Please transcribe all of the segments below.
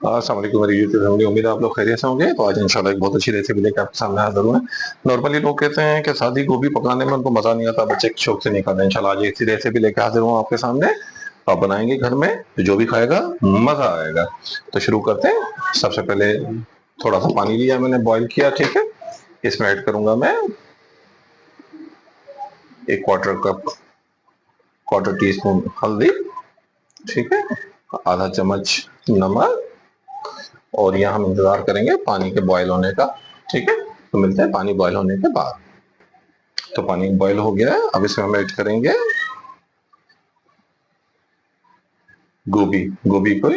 अस्सलाम वालेकुम मेरी यूट्यूब फैमिली। उम्मीद है आप लोग खैरियत से होंगे। तो आज इंशाल्लाह एक बहुत अच्छी रेसिपी लेकर आपके सामने हाजिर हुए हैं। नॉर्मली लोग कहते हैं कि सादी गोभी पकाने में उनको मजा नहीं आता, बच्चे शौक से नहीं खाते। इंशाल्लाह आज ऐसी रेसिपी लेकर हाजिर हुआ आपके सामने। आप बनाएंगे घर में तो जो भी खाएगा मजा आएगा। तो शुरू करते हैं। सबसे पहले थोड़ा सा पानी लिया मैंने, बॉईल किया, ठीक है। इसमें ऐड करूंगा मैं एक क्वार्टर टी स्पून हल्दी, ठीक है, आधा चम्मच नमक, और यहाँ हम इंतजार करेंगे पानी के बॉयल होने का, ठीक है। तो मिलते हैं पानी बॉयल होने के बाद। तो पानी बॉयल हो गया है, अब इसमें हम ऐड करेंगे गोभी। गोभी को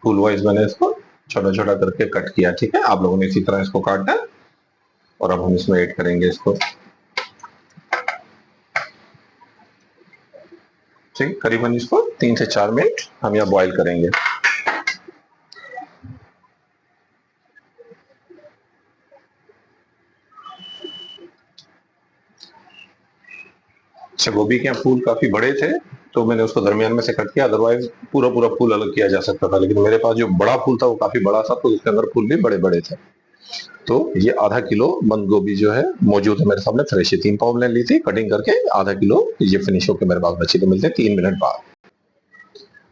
फुल वाइज मैंने इसको छोटा छोटा करके कट किया, ठीक है। आप लोगों ने इसी तरह इसको काटना है। और अब हम इसमें ऐड करेंगे इसको, ठीक, करीबन इसको 3 से 4 मिनट हम यहाँ बॉयल करेंगे। अच्छा, गोभी के फूल काफी बड़े थे तो मैंने उसको दरमियान में से कट किया, अदरवाइज पूरा पूरा फूल अलग किया जा सकता था, लेकिन मेरे पास जो बड़ा फूल था वो काफी बड़ा था तो उसके अंदर फूल भी बड़े बड़े थे। तो ये आधा किलो बंद गोभी जो है मौजूद है मेरे सामने, फ्रेश है। 3 पाव मैंने ली थी कटिंग करके, आधा किलो ये फिनिश होकर मेरे पास बची। तो मिलते हैं 3 मिनट बाद।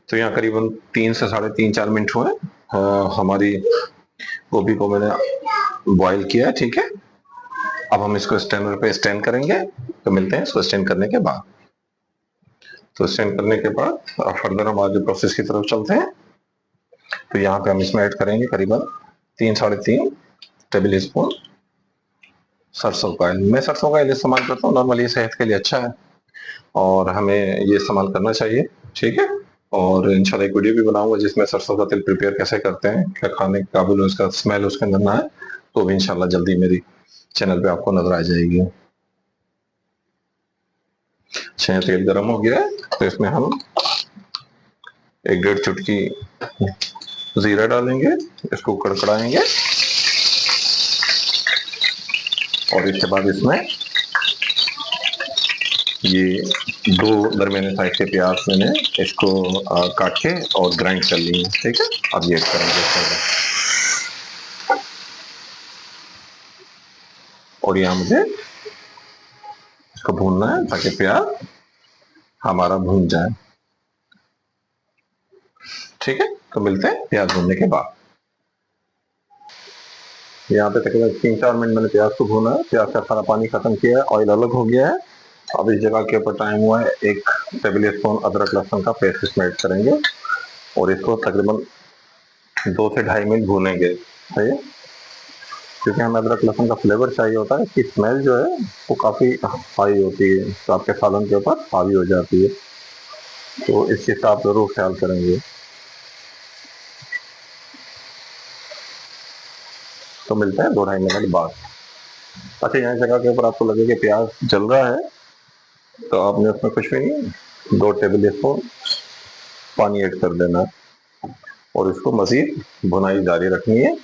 तो यहाँ करीबन 3 से साढ़े 3 4 मिनट हुए। हमारी गोभी को मैंने बॉईल किया है, ठीक है। अब हम इसको स्टैंडर पे स्टैंड करेंगे। तो मिलते हैं इसको स्टैंड करने के बाद। तो स्टैंड करने के बाद फर्दर हम आगे प्रोसेस की तरफ चलते हैं। तो यहाँ पे हम इसमें ऐड करेंगे करीबन 3 साढ़े 3 टेबल स्पून सरसों का ऑयल। मैं सरसों का ऑयल इस्तेमाल करता हूँ, नॉर्मली सेहत के लिए अच्छा है और हमें ये इस्तेमाल करना चाहिए, ठीक है। और इंशाल्लाह एक वीडियो भी बनाऊंगा जिसमें सरसों का तेल प्रिपेयर कैसे करते हैं, क्या खाने के काबिल उसका स्मेल उसके अंदर ना है, तो भी इंशाल्लाह जल्दी मेरी चैनल पे आपको नजर आ जाएगी। अच्छा, तेल गर्म हो गया है तो इसमें हम 1 1.5 चुटकी जीरा डालेंगे, इसको कड़कड़ाएंगे और इसके बाद इसमें ये 2 दरमियाने साइज के प्याज मैंने इसको काट के और ग्राइंड कर ली है, ठीक है। अब ये ऐड करेंगे इसमें और यहाँ मुझे इसको भूनना है ताकि प्याज हमारा भून जाए, ठीक है। तो मिलते हैं प्याज भूनने के बाद। यहाँ पे तकरीबन 3 4 मिनट मैंने प्याज को भूना है, प्याज का सारा पानी खत्म किया है, ऑयल अलग हो गया है। अब इस जगह के ऊपर टाइम हुआ है 1 टेबल स्पून अदरक लहसुन का पेस्ट इसमें ऐड करेंगे और इसको तकरीबन 2 से ढाई मिनट भूनेंगे, सही है। क्योंकि हमें अदरक लहसुन का फ्लेवर चाहिए होता है, इसकी स्मेल जो है वो काफ़ी हाई होती है, तो आपके सालन के ऊपर हावी हो जाती है, तो इस चीज़ का आप ज़रूर ख्याल करेंगे। तो मिलते हैं 2 ढाई मिनट बाद। अच्छा, यहाँ जगह के ऊपर आपको लगे कि प्याज जल रहा है तो आपने उसमें कुछ भी नहीं, 2 टेबल स्पून पानी ऐड कर देना और इसको मज़ीद भुनाई जारी रखनी है।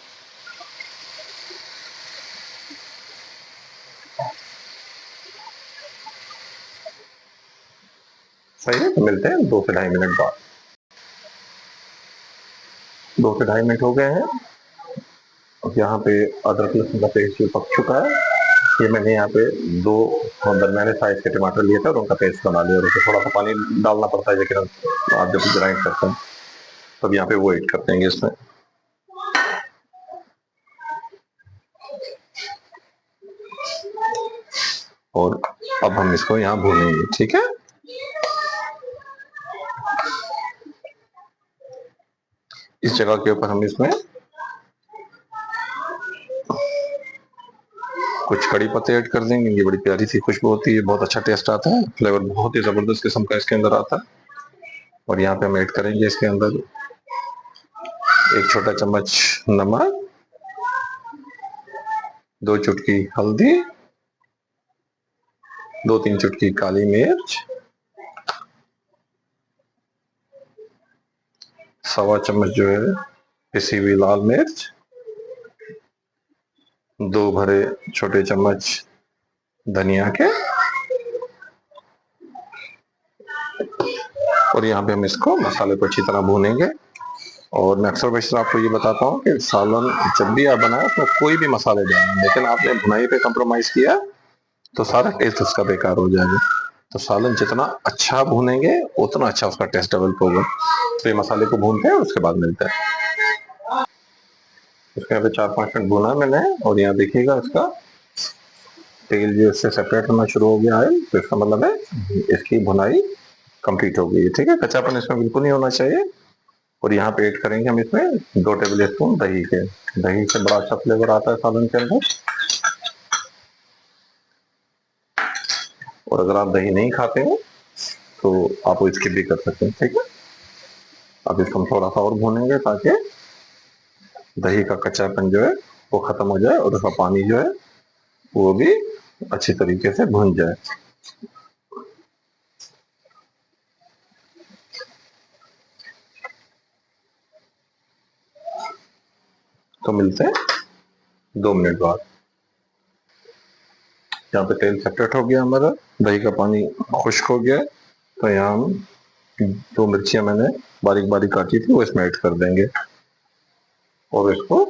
सही है, तो मिलते हैं 2 से ढाई मिनट बाद। 2 से ढाई मिनट हो गए हैं। अब यहाँ पे अदरक लहसुन का पेस्ट जो पक चुका है, ये मैंने यहाँ पे 2 दरमियाने साइज के टमाटर लिए थे और उनका पेस्ट बना लिया और उसमें थोड़ा सा पानी डालना पड़ता है, लेकिन आप जब ग्राइंड करते हैं तब यहाँ पे वो ऐड कर देंगे इसमें। और अब हम इसको यहाँ भूनेंगे, ठीक है। इस जगह के ऊपर हम इसमें कुछ कड़ी पत्ते ऐड कर देंगे, ये बड़ी प्यारी सी खुशबू होती है, बहुत अच्छा टेस्ट आता है, फ्लेवर बहुत ही जबरदस्त किस्म का इसके अंदर आता है। और यहाँ पे हम ऐड करेंगे इसके अंदर 1 छोटा चम्मच नमक, 2 चुटकी हल्दी, 2 3 चुटकी काली मिर्च, 1.25 चम्मच जो है पिसी हुई लाल मिर्च, 2 भरे छोटे चम्मच धनिया के, और यहाँ पे हम इसको मसाले को अच्छी तरह भूनेंगे। और मैं अक्सर बेशतर आपको ये बताता हूँ कि सालन जब भी आप बनाए उसमें कोई भी मसाले डालें, लेकिन आपने भुनाई पे कंप्रोमाइज किया तो सारा टेस्ट उसका बेकार हो जाएगा। तो सालन जितना अच्छा भूनेंगे उतना अच्छा उसका टेस्ट डेवलप होगा। तो ये मसाले को भूनते हैं और उसके बाद मिलते हैं। इसके यहाँ पे 4-5 मिनट भुना मैंने, और यहाँ देखिएगा इसका तेल जो इससे सेपरेट होना शुरू हो गया है, तो इसका मतलब है इसकी भुनाई कंप्लीट हो गई है। ठीक है, कच्चापन इसमें बिल्कुल नहीं होना चाहिए। और यहाँ पे ऐड करेंगे हम इसमें 2 टेबल स्पून दही के। दही से बड़ा अच्छा फ्लेवर आता है सालन के अंदर। और अगर आप दही नहीं खाते हो तो आप स्किप भी कर सकते हैं। ठीक है, अब इसको हम थोड़ा सा और भूनेंगे ताकि दही का कच्चापन जो है वो खत्म हो जाए और उसका पानी जो है वो भी अच्छी तरीके से भुन जाए। तो मिलते हैं 2 मिनट बाद। यहाँ पे तेल सेपरेट हो गया हमारा, दही का पानी खुश्क हो गया। तो यहाँ हम 2 मिर्चियां मैंने बारीक बारीक काटी थी वो इसमें ऐड कर देंगे और इसको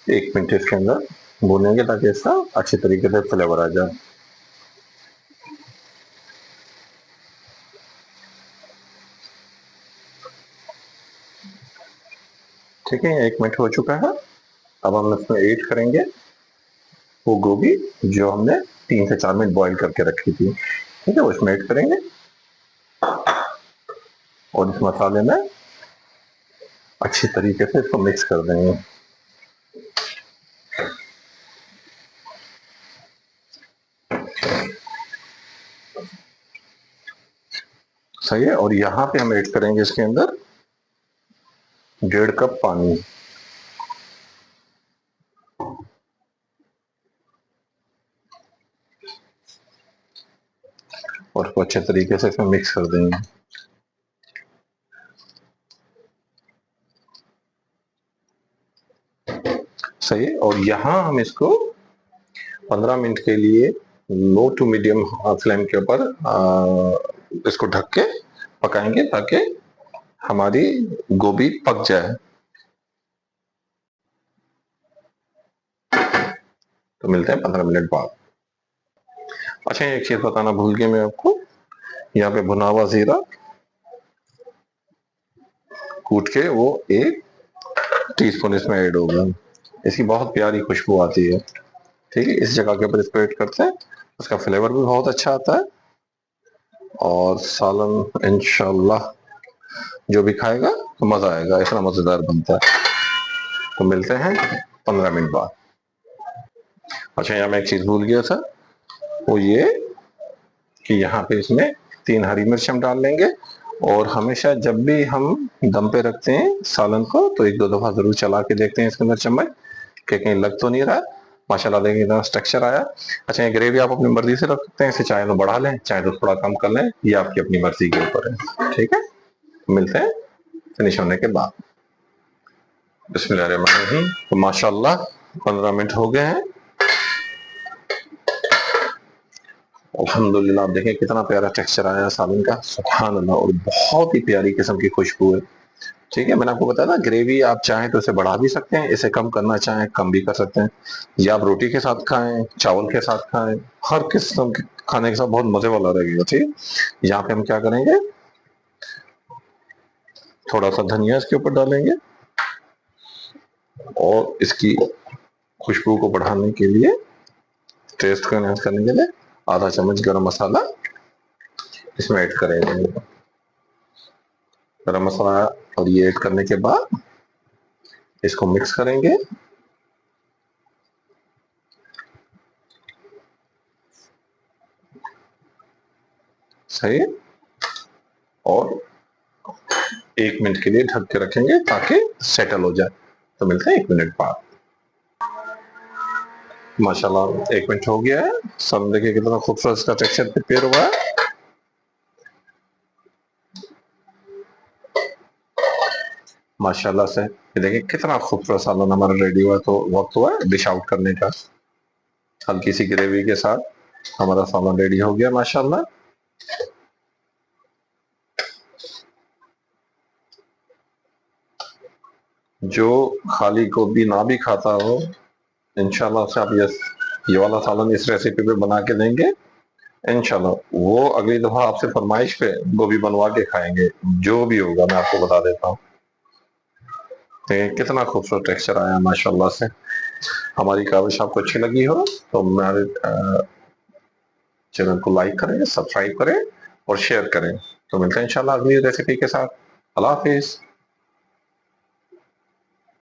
1 मिनट इसके अंदर भूनेंगे ताकि इसका अच्छी तरीके से फ्लेवर आ जाए। ठीक है, 1 मिनट हो चुका है। अब हम इसमें ऐड करेंगे वो गोभी जो हमने 3 से 4 मिनट बॉईल करके रखी थी। ठीक है, वो इसमें ऐड करेंगे और इस मसाले में अच्छी तरीके से इसको मिक्स कर देंगे। सही है, और यहाँ पे हम ऐड करेंगे इसके अंदर 1.5 कप पानी। और उसको अच्छे तरीके से इसमें मिक्स कर देंगे। सही है, और यहाँ हम इसको 15 मिनट के लिए लो टू मीडियम फ्लेम के ऊपर इसको ढक के पकाएंगे ताकि हमारी गोभी पक जाए। तो मिलते हैं 15 मिनट बाद। अच्छा, एक चीज बताना भूल गया मैं आपको, यहाँ पे भुना हुआ जीरा कूट के वो 1 टीस्पून इसमें ऐड होगा। इसकी बहुत प्यारी खुशबू आती है। ठीक है, इस जगह के ऊपर इसको ऐड करते हैं, उसका फ्लेवर भी बहुत अच्छा आता है और सालन इंशाल्लाह जो भी खाएगा तो मजा आएगा, इतना मजेदार बनता है। तो मिलते हैं 15 मिनट बाद। अच्छा, यहाँ मैं एक चीज भूल गया था, वो ये कि यहाँ पे इसमें 3 हरी मिर्च हम डाल लेंगे। और हमेशा जब भी हम दम पे रखते हैं सालन को तो 1-2 दफा जरूर चला के देखते हैं इसके अंदर चम्मच कि कहीं लग तो नहीं रहा। माशाल्लाह देखिए इतना स्ट्रक्चर आया। अच्छा, ये ग्रेवी आप अपनी मर्जी से रख सकते हैं, इसे चाहे तो बढ़ा लें चाहे तो थोड़ा कम कर लें, ये आपकी अपनी मर्जी के ऊपर है। ठीक है, मिलते हैं फिनिश होने के बाद। बिस्मिल्लाहिर्रहमानिर्रहीम। तो माशाल्लाह 15 मिनट हो गए हैं। अल्हम्दुलिल्लाह, आप देखें कितना प्यारा टेक्सचर आया है सालन का, सुभान अल्लाह, और बहुत ही प्यारी किस्म की खुशबू है। ठीक है, मैंने आपको बताया ना ग्रेवी आप चाहें तो इसे बढ़ा भी सकते हैं, इसे कम करना चाहें कम भी कर सकते हैं। या आप रोटी के साथ खाएं, चावल के साथ खाएं, हर किस्म के खाने के साथ बहुत मजे वाला रहेगा। ठीक है, यहाँ पे हम क्या करेंगे, थोड़ा सा धनिया इसके ऊपर डालेंगे और इसकी खुशबू को बढ़ाने के लिए, टेस्ट को एनहांस करने के लिए आधा चम्मच गरम मसाला इसमें ऐड करेंगे। गरम मसाला और ये ऐड करने के बाद इसको मिक्स करेंगे। सही है, और 1 मिनट के लिए ढक के रखेंगे ताकि सेटल हो जाए। तो मिलते हैं 1 मिनट बाद। माशाल्लाह 1 मिनट हो गया है, सब देखिए कितना खूबसूरत इसका टेक्सचर प्रिपेयर हुआ है। माशाल्लाह से ये देखिए कितना खूबसूरत सालन हमारा रेडी हुआ। तो वक्त हुआ है डिश आउट करने का। हल्की सी ग्रेवी के साथ हमारा सालन रेडी हो गया माशाल्लाह। जो खाली गोभी ना भी खाता हो, इंशाल्लाह से आप ये वाला सालन इस रेसिपी पे बना के देंगे, इंशाल्लाह वो अगली दफा आपसे फरमाइश पे गोभी बनवा के खाएंगे। जो भी होगा मैं आपको बता देता हूँ। कितना खूबसूरत टेक्सचर आया माशाल्लाह से। हमारी काविश आपको अच्छी लगी हो तो हमारे चैनल को लाइक करें, सब्सक्राइब करें और शेयर करें। तो मिलते हैं इंशाल्लाह अगली रेसिपी के साथ। अल्लाह हाफिज।